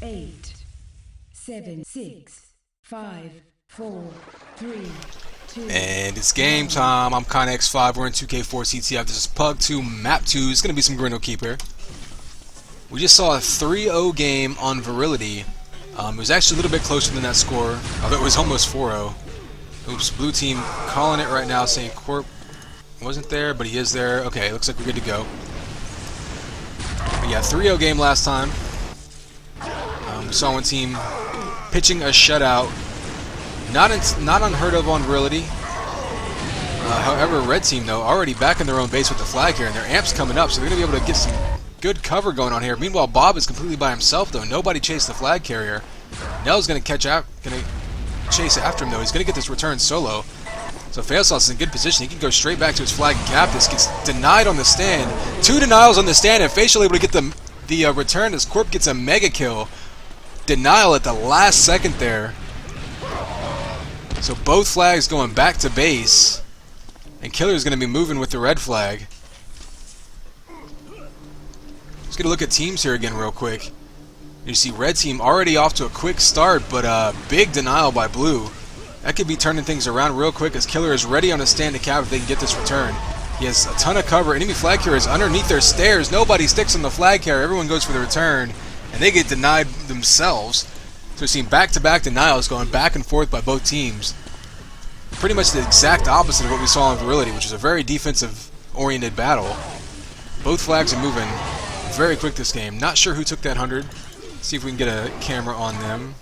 8, 7, 6, 5, 4, 3, 2. And it's game time. I'm ConX5. We're in 2K4 CTF. This is PUG 2, Map 2. It's going to be some Grendelkeep here. We just saw a 3-0 game on Virility. It was actually a little bit closer than that score, although it was almost 4-0. Oops, blue team calling it right now, saying Corp wasn't there, but he is there. Okay, looks like we're good to go. But yeah, 3-0 game last time. We saw one team pitching a shutout. Not unheard of on Virility. However, red team, though, already back in their own base with the flag here, and their amp's coming up, so they're going to be able to get some good cover going on here. Meanwhile, Bob is completely by himself, though. Nobody chased the flag carrier. Knell's going to chase after him, though. He's going to get this return solo. So Failsauce is in good position. He can go straight back to his flag and cap this. Gets denied on the stand. 2 denials on the stand, and Facial able to get the return as Corp gets a mega kill. Denial at the last second there. So both flags going back to base. And Killer's going to be moving with the red flag. Let's get a look at teams here again real quick. You see red team already off to a quick start, but big denial by blue. That could be turning things around real quick as Killer is ready on a stand to cap if they can get this return. He has a ton of cover. Enemy flag carrier is underneath their stairs. Nobody sticks on the flag carrier. Everyone goes for the return, and they get denied themselves. So we're seeing back-to-back denials going back and forth by both teams. Pretty much the exact opposite of what we saw in Virility, which is a very defensive-oriented battle. Both flags are moving very quick this game. Not sure who took that 100. See if we can get a camera on them.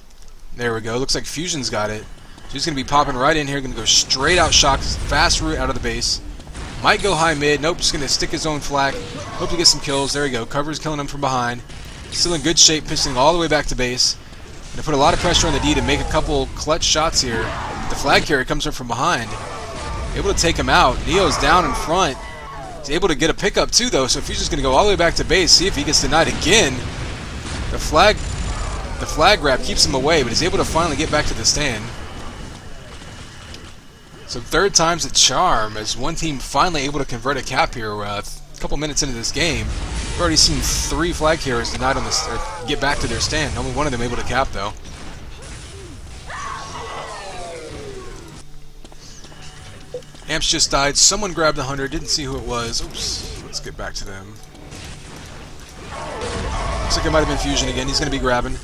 There we go. Looks like Fusion's got it. So he's going to be popping right in here. Going to go straight out shock. Fast route out of the base. Might go high mid. Nope. Just going to stick his own flag. Hope to get some kills. There we go. Cover's killing him from behind. Still in good shape. Pitching all the way back to base. Going to put a lot of pressure on the D to make a couple clutch shots here. The flag carrier comes up from behind. Able to take him out. Neo's down in front. He's able to get a pickup too, though. So Fusion's going to go all the way back to base. See if he gets denied again. The flag grab keeps him away, but he's able to finally get back to the stand. So third time's a charm as one team finally able to convert a cap here. A couple minutes into this game, we've already seen 3 flag carriers denied on this, or get back to their stand. Only one of them able to cap though. Amps just died. Someone grabbed the 100. Didn't see who it was. Oops. Let's get back to them. Looks like it might have been Fusion again. He's going to be grabbing.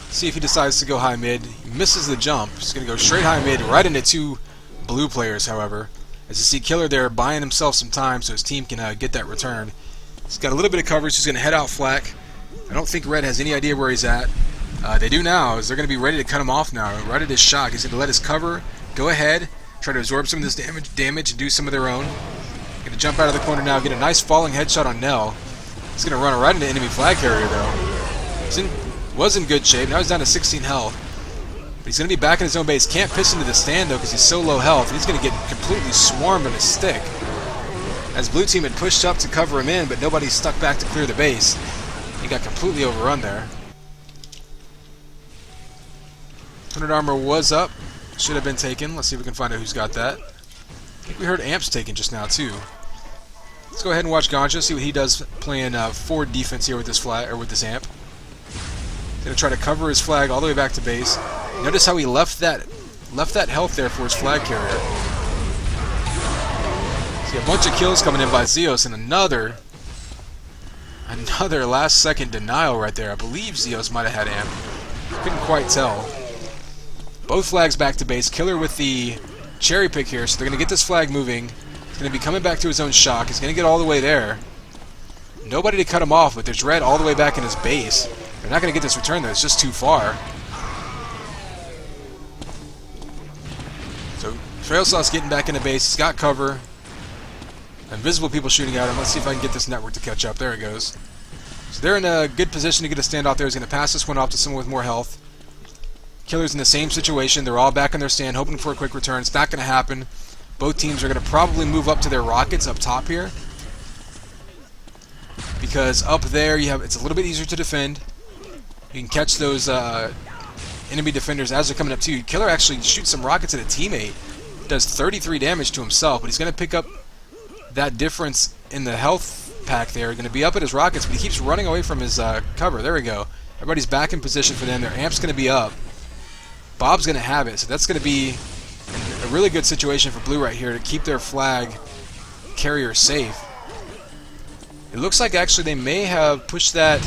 See if he decides to go high mid. He misses the jump. He's going to go straight high mid, right into 2 blue players, however. As you see Killer there buying himself some time so his team can get that return. He's got a little bit of coverage. He's going to head out flak. I don't think Red has any idea where he's at. They do now, as they're going to be ready to cut him off now. Right at his shock. He's going to let his cover go ahead, try to absorb some of this damage and do some of their own. Going to jump out of the corner now, get a nice falling headshot on Knell. He's going to run right into enemy flag carrier, though. Was in good shape. Now he's down to 16 health. But he's going to be back in his own base. Can't piss into the stand, though, because he's so low health. He's going to get completely swarmed on his stick. As blue team had pushed up to cover him in, but nobody stuck back to clear the base. He got completely overrun there. 100 armor was up. Should have been taken. Let's see if we can find out who's got that. I think we heard Amps taken just now, too. Let's go ahead and watch Ganja, see what he does playing forward defense here with this flag, or with this amp. He's going to try to cover his flag all the way back to base. Notice how he left that health there for his flag carrier. See a bunch of kills coming in by Xios, and another last second denial right there. I believe Xios might have had amp. Couldn't quite tell. Both flags back to base. Killer with the cherry pick here, so they're going to get this flag moving. He's going to be coming back to his own shock. He's going to get all the way there. Nobody to cut him off, but there's Red all the way back in his base. They're not going to get this return, though. It's just too far. So, Failsauce getting back into base. He's got cover. Invisible people shooting at him. Let's see if I can get this network to catch up. There it goes. So they're in a good position to get a standoff there. He's going to pass this one off to someone with more health. Killer's in the same situation. They're all back in their stand, hoping for a quick return. It's not going to happen. Both teams are going to probably move up to their rockets up top here. Because up there, it's a little bit easier to defend. You can catch those enemy defenders as they're coming up to you. Killer actually shoots some rockets at a teammate. Does 33 damage to himself, but he's going to pick up that difference in the health pack there. Going to be up at his rockets, but he keeps running away from his cover. There we go. Everybody's back in position for them. Their amp's going to be up. Bob's going to have it, so that's going to be a really good situation for Blue right here to keep their flag carrier safe. It looks like actually they may have pushed that.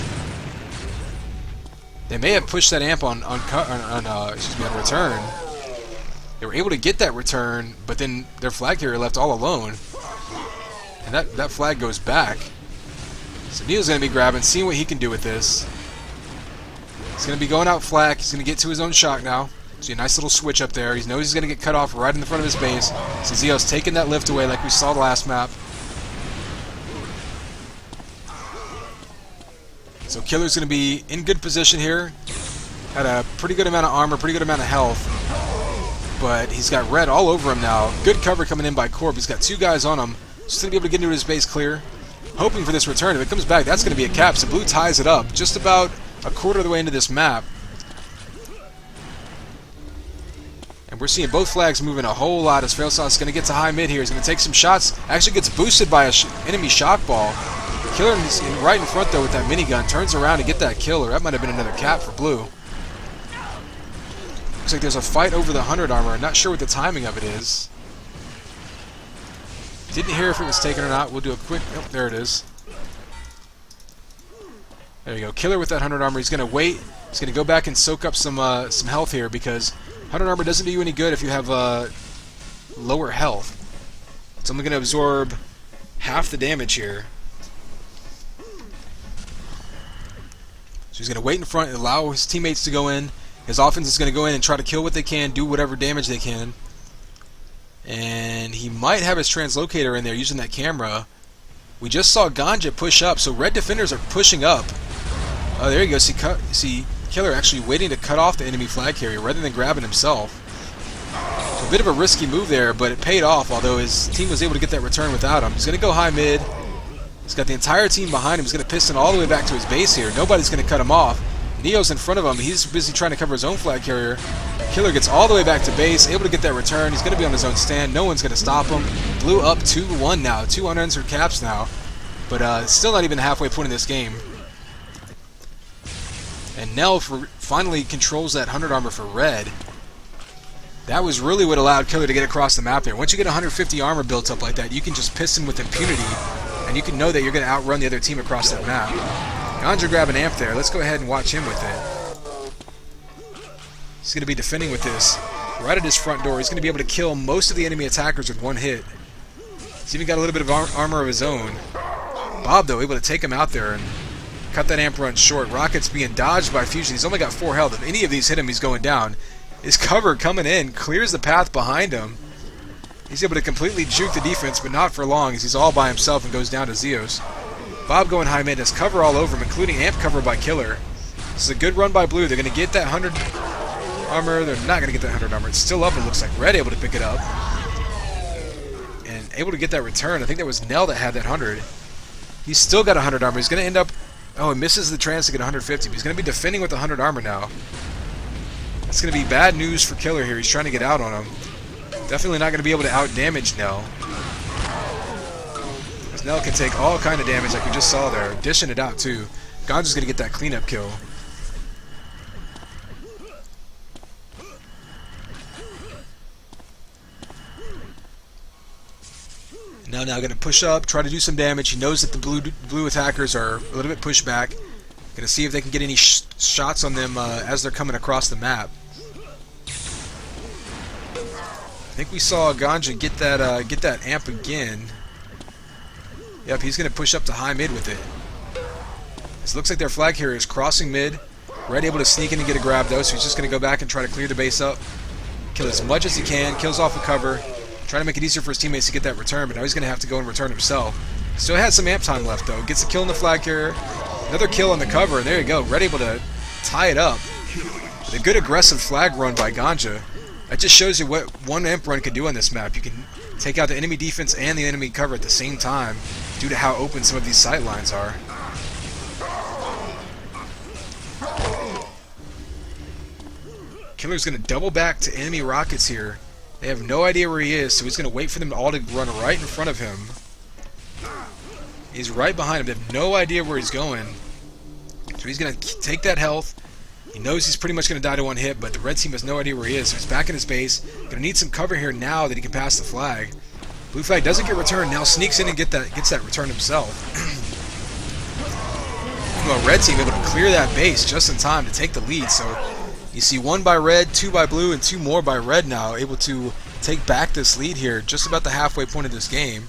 They may have pushed that amp on return. They were able to get that return, but then their flag carrier left all alone, and that flag goes back. So Neil's going to be grabbing, seeing what he can do with this. He's going to be going out flak. He's going to get to his own shock now. See a nice little switch up there. He knows he's going to get cut off right in the front of his base. So Xios taking that lift away like we saw the last map. So Killer's going to be in good position here. Had a pretty good amount of armor, pretty good amount of health. But he's got red all over him now. Good cover coming in by Corp. He's got 2 guys on him. Just going to be able to get into his base clear. Hoping for this return. If it comes back, that's going to be a cap. So Blue ties it up just about a quarter of the way into this map. And we're seeing both flags moving a whole lot as Failsauce is going to get to high mid here. He's going to take some shots. Actually gets boosted by an enemy shock ball. Killer is right in front though with that minigun. Turns around to get that kill, or that might have been another cap for Blue. Looks like there's a fight over the 100 armor. I'm not sure what the timing of it is. Didn't hear if it was taken or not. We'll do a quick... Oh, there it is. There you go. Killer with that 100 armor. He's going to wait. He's going to go back and soak up some health here, because 100 armor doesn't do you any good if you have lower health. It's only going to absorb half the damage here. So he's going to wait in front and allow his teammates to go in. His offense is going to go in and try to kill what they can, do whatever damage they can. And he might have his translocator in there using that camera. We just saw Ganja push up, so red defenders are pushing up. Oh, there you go. See Killer actually waiting to cut off the enemy flag carrier rather than grabbing himself. So a bit of a risky move there, but it paid off, although his team was able to get that return without him. He's going to go high mid. He's got the entire team behind him. He's going to piston all the way back to his base here. Nobody's going to cut him off. Neo's in front of him. He's busy trying to cover his own flag carrier. Killer gets all the way back to base, able to get that return. He's going to be on his own stand. No one's going to stop him. Blue up 2-1 now. 2 unanswered caps now. But still not even the halfway point in this game. And Knell finally controls that 100 armor for red. That was really what allowed Killer to get across the map there. Once you get 150 armor built up like that, you can just piston with impunity. And you can know that you're going to outrun the other team across that map. Ganja grab an amp there. Let's go ahead and watch him with it. He's going to be defending with this right at his front door. He's going to be able to kill most of the enemy attackers with 1 hit. He's even got a little bit of armor of his own. Bob, though, able to take him out there and cut that amp run short. Rocket's being dodged by Fusion. He's only got 4 health. If any of these hit him, he's going down. His cover coming in clears the path behind him. He's able to completely juke the defense, but not for long, as he's all by himself and goes down to Xios. Bob going high mid, has cover all over him, including amp cover by Killer. This is a good run by Blue. They're going to get that 100 armor. They're not going to get that 100 armor. It's still up, it looks like. Red able to pick it up. And able to get that return. I think that was Knell that had that 100. He's still got 100 armor. He's going to end up... Oh, he misses the chance to get 150, but he's going to be defending with 100 armor now. That's going to be bad news for Killer here. He's trying to get out on him. Definitely not going to be able to out-damage Knell. Because Knell can take all kind of damage like we just saw there. Dishing it out, too. Ganja's going to get that cleanup kill. Now going to push up, try to do some damage. He knows that the blue attackers are a little bit pushed back. Going to see if they can get any shots on them as they're coming across the map. I think we saw Ganja get that amp again. Yep, he's going to push up to high mid with it. It looks like their flag carrier is crossing mid. Red able to sneak in and get a grab though, so he's just going to go back and try to clear the base up. Kill as much as he can, kills off the cover. Trying to make it easier for his teammates to get that return, but now he's going to have to go and return himself. Still has some amp time left though. Gets a kill on the flag carrier. Another kill on the cover, and there you go. Red able to tie it up. With a good aggressive flag run by Ganja. That just shows you what one amp run can do on this map. You can take out the enemy defense and the enemy cover at the same time due to how open some of these sight lines are. Killer's going to double back to enemy rockets here. They have no idea where he is, so he's going to wait for them all to run right in front of him. He's right behind him. They have no idea where he's going. So he's going to take that health. He knows he's pretty much going to die to one hit, but the red team has no idea where he is. So he's back in his base. Going to need some cover here now that he can pass the flag. Blue flag doesn't get returned. Now sneaks in and gets that return himself. Well, red team able to clear that base just in time to take the lead. So you see 1 by red, 2 by blue, and 2 more by red now, able to take back this lead here just about the halfway point of this game.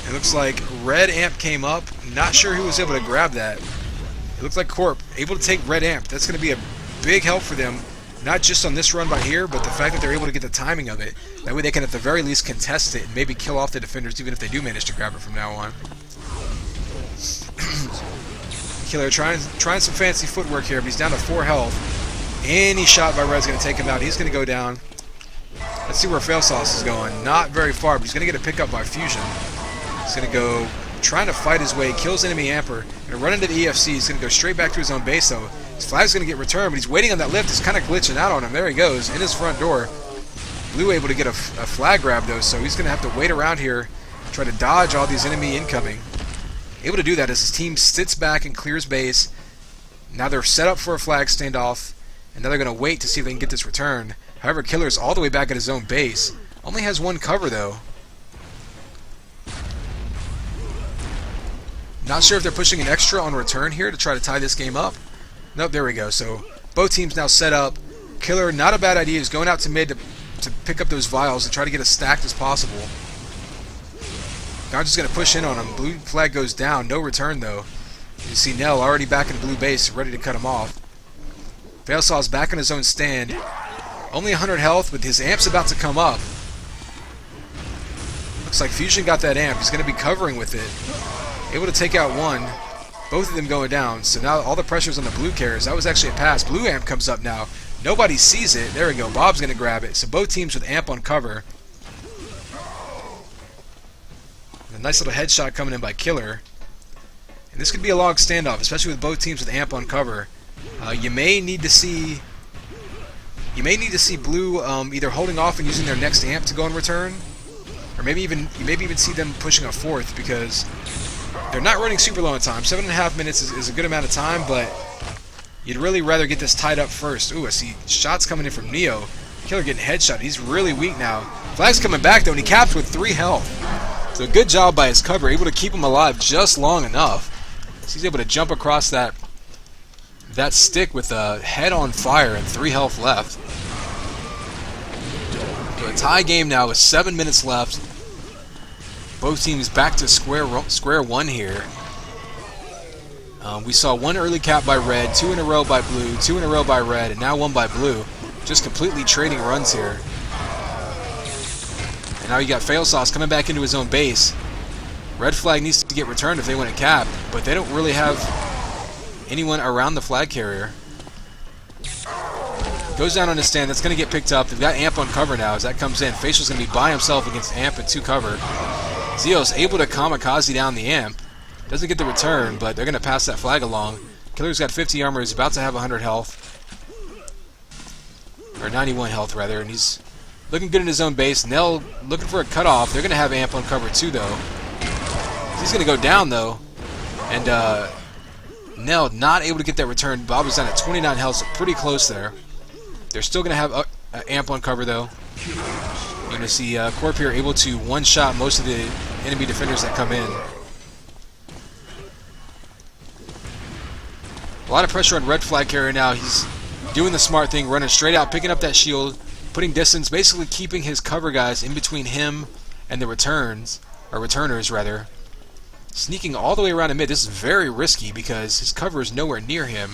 It looks like red amp came up. Not sure who was able to grab that. It looks like Corp able to take red amp. That's going to be a big help for them, not just on this run by here, but the fact that they're able to get the timing of it. That way they can at the very least contest it and maybe kill off the defenders even if they do manage to grab it from now on. Killer trying some fancy footwork here, but he's down to 4 health. Any shot by red's going to take him out. He's going to go down. Let's see where Failsauce is going. Not very far, but he's going to get a pickup by Fusion. He's going to go trying to fight his way, kills enemy Amper, and run into the EFC. He's going to go straight back to his own base, though. His flag's going to get returned, but he's waiting on that lift. It's kind of glitching out on him. There he goes, in his front door. Blue able to get a flag grab, though, so he's going to have to wait around here, try to dodge all these enemy incoming. Able to do that as his team sits back and clears base. Now they're set up for a flag standoff, and now they're going to wait to see if they can get this return. However, Killer's all the way back at his own base. Only has 1 cover, though. Not sure if they're pushing an extra on return here to try to tie this game up. Nope, there we go. So both teams now set up. Killer, not a bad idea. He's going out to mid to pick up those vials and try to get as stacked as possible. Now just going to push in on him. Blue flag goes down. No return, though. You see Knell already back in blue base, ready to cut him off. Failsauce back in his own stand. Only 100 health, but his amp's about to come up. Looks like Fusion got that amp. He's going to be covering with it. Able to take out 1. Both of them going down. So now all the pressure's on the blue carriers. That was actually a pass. Blue amp comes up now. Nobody sees it. There we go. Bob's going to grab it. So both teams with amp on cover. A nice little headshot coming in by Killer. And this could be a long standoff, especially with both teams with amp on cover. You may need to see blue either holding off and using their next amp to go in return, or maybe even see them pushing a 4th, because they're not running super low on time. 7.5 minutes is a good amount of time, but you'd really rather get this tied up first. Ooh, I see shots coming in from Neo. Killer getting headshot. He's really weak now. Flag's coming back, though, and he caps with 3 health. So good job by his cover, able to keep him alive just long enough. So he's able to jump across that stick with a head on fire and 3 health left. So a tie game now with 7 minutes left. Both teams back to square one here. We saw 1 early cap by red, 2 in a row by blue, 2 in a row by red, and now 1 by blue. Just completely trading runs here. And now you got Failsauce coming back into his own base. Red flag needs to get returned if they want to cap, but they don't really have anyone around the flag carrier. Goes down on his stand. That's going to get picked up. They've got amp on cover now as that comes in. Facial's going to be by himself against amp and 2 cover. Xios able to kamikaze down the amp. Doesn't get the return, but they're going to pass that flag along. Killer's got 50 armor. He's about to have 100 health. Or 91 health, rather, and he's looking good in his own base. Knell looking for a cutoff. They're going to have amp on cover too, though. He's going to go down, though. And Knell not able to get that return. Bob was down at 29 health, so pretty close there. They're still going to have amp on cover, though. You're going to see Corp here able to one-shot most of the enemy defenders that come in. A lot of pressure on red flag carrier now. He's doing the smart thing, running straight out, picking up that shield, putting distance, basically keeping his cover guys in between him and the returners, rather. Sneaking all the way around to mid. This is very risky because his cover is nowhere near him.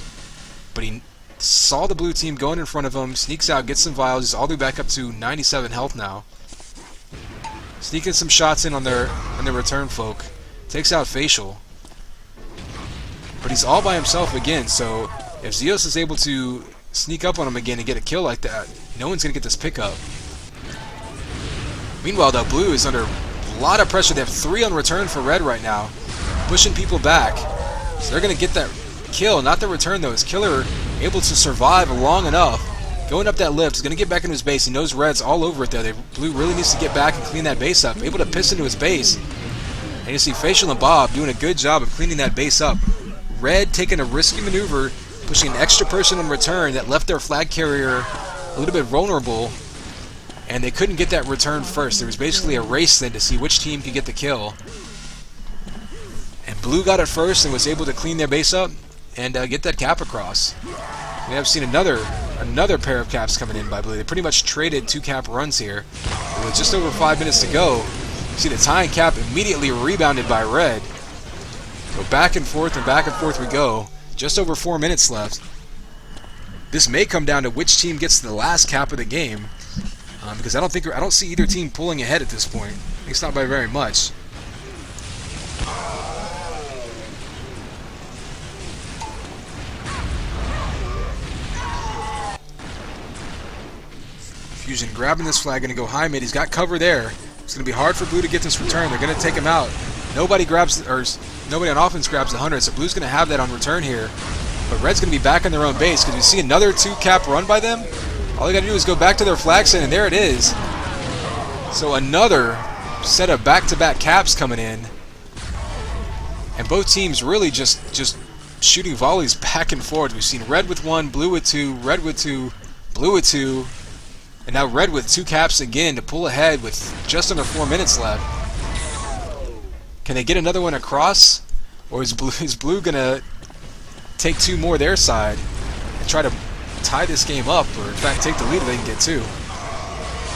But he saw the blue team going in front of him, sneaks out, gets some vials. He's all the way back up to 97 health now. Sneaking some shots in on their return folk. Takes out Facial. But he's all by himself again, so if Xios is able to sneak up on him again and get a kill like that, no one's going to get this pickup. Meanwhile, though, blue is under a lot of pressure. They have 3 on return for red right now, pushing people back. So they're going to get that kill, not the return, though. Is Killer able to survive long enough? Going up that lift, he's going to get back into his base. He knows red's all over it there. Blue really needs to get back and clean that base up. Able to piss into his base. And you see Facial and Bob doing a good job of cleaning that base up. Red taking a risky maneuver, pushing an extra person on return that left their flag carrier a little bit vulnerable, and they couldn't get that return first. There was basically a race then to see which team could get the kill. And Blue got it first and was able to clean their base up and get that cap across. We have seen another pair of caps coming in by Blue. They pretty much traded 2 cap runs here. With just over 5 minutes to go, you see the tying cap immediately rebounded by Red. So back and forth we go. Just over 4 minutes left. This may come down to which team gets the last cap of the game, because I don't see either team pulling ahead at this point. At least not by very much. Fusion grabbing this flag, gonna go high mid. He's got cover there. It's gonna be hard for Blue to get this return. They're gonna take him out. Nobody on offense grabs the 100, so Blue's gonna have that on return here. But Red's gonna be back on their own base because we see another 2 cap run by them. All they gotta do is go back to their flag stand, and there it is. So another set of back-to-back caps coming in, and both teams really just shooting volleys back and forth. We've seen Red with 1, Blue with 2, Red with 2, Blue with 2. And now Red with 2 caps again to pull ahead with just under 4 minutes left. Can they get another one across? Or is Blue going to take 2 more their side and try to tie this game up? Or in fact take the lead if they can get 2.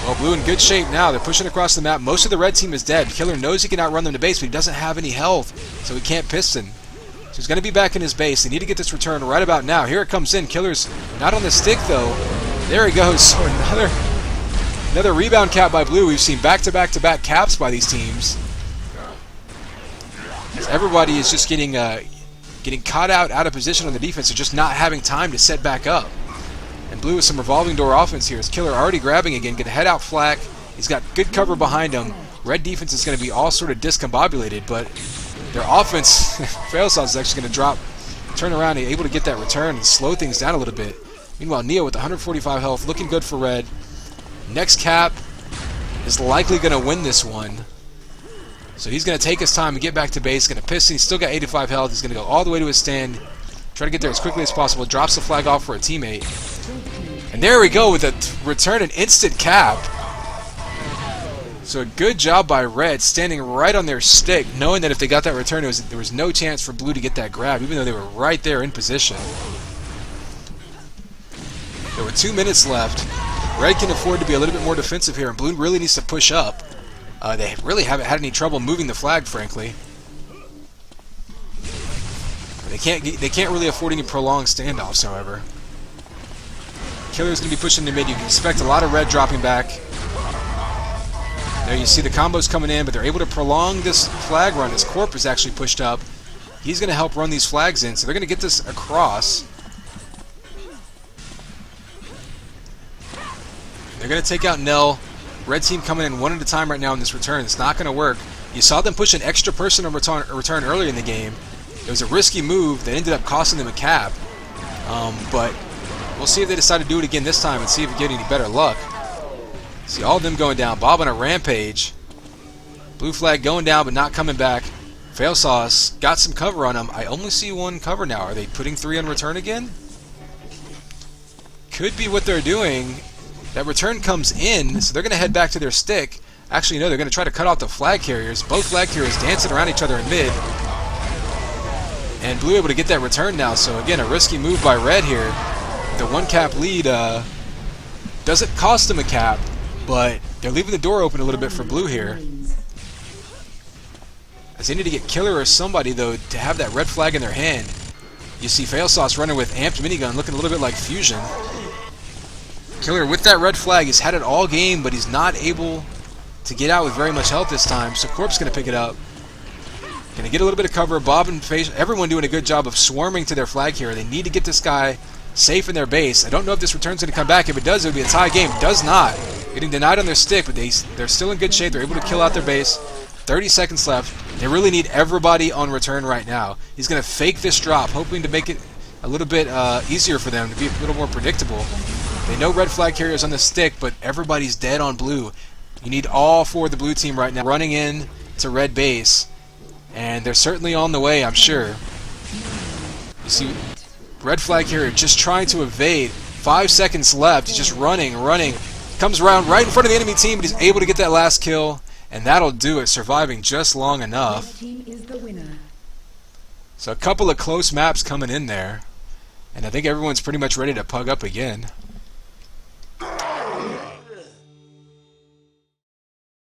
Well, Blue in good shape now. They're pushing across the map. Most of the Red team is dead. Killer knows he can outrun them to base, but he doesn't have any health. So he can't piston. So he's going to be back in his base. They need to get this return right about now. Here it comes in. Killer's not on the stick though. There he goes. So another rebound cap by Blue. We've seen back-to-back-to-back caps by these teams. As everybody is just getting caught out of position on the defense, or just not having time to set back up. And Blue with some revolving door offense here. Is Killer already grabbing again, gonna head out flak. He's got good cover behind him. Red defense is gonna be all sort of discombobulated, but their offense, Failsauce, is actually gonna turn around and able to get that return and slow things down a little bit. Meanwhile, Neo with 145 health, looking good for Red. Next cap is likely going to win this one. So he's going to take his time and get back to base. Going to piston. He's still got 85 health. He's going to go all the way to his stand. Try to get there as quickly as possible. Drops the flag off for a teammate. And there we go with a return and instant cap. So a good job by Red, standing right on their stick, knowing that if they got that return, there was no chance for Blue to get that grab, even though they were right there in position. There were 2 minutes left. Red can afford to be a little bit more defensive here, and Blue really needs to push up. They really haven't had any trouble moving the flag, frankly. They can't really afford any prolonged standoffs, however. Killer's going to be pushing to mid. You can expect a lot of Red dropping back. There you see the combos coming in, but they're able to prolong this flag run as Corp is actually pushed up. He's going to help run these flags in, so they're going to get this across. They're going to take out Knell. Red team coming in one at a time right now in this return. It's not going to work. You saw them push an extra person on return earlier in the game. It was a risky move that ended up costing them a cap. But we'll see if they decide to do it again this time and see if we get any better luck. See all of them going down. Bob on a rampage. Blue flag going down but not coming back. Failsauce got some cover on him. I only see 1 cover now. Are they putting 3 on return again? Could be what they're doing. That return comes in, so they're going to head back to their stick. Actually, no, they're going to try to cut off the flag carriers. Both flag carriers dancing around each other in mid. And Blue able to get that return now, so again, a risky move by Red here. The 1 cap lead doesn't cost them a cap, but they're leaving the door open a little bit for Blue here. As they need to get Killer or somebody, though, to have that red flag in their hand. You see Failsauce running with amped minigun, looking a little bit like Fusion. Killer with that red flag has had it all game, but he's not able to get out with very much health this time, so Corp's going to pick it up. Going to get a little bit of cover. Bob and Face, everyone doing a good job of swarming to their flag here. They need to get this guy safe in their base. I don't know if this return's going to come back. If it does, it would be a tie game. It does not. Getting denied on their stick, but they're still in good shape. They're able to kill out their base. 30 seconds left. They really need everybody on return right now. He's going to fake this drop, hoping to make it a little bit easier for them, to be a little more predictable. They know red flag carriers on the stick, but everybody's dead on blue. You need all 4 of the blue team right now running in to red base And they're certainly on the way, I'm sure. You see, red flag here just trying to evade. 5 seconds left. He's just running. Comes around right in front of the enemy team, but he's able to get that last kill. And that'll do it, surviving just long enough. So a couple of close maps coming in there. And I think everyone's pretty much ready to pug up again.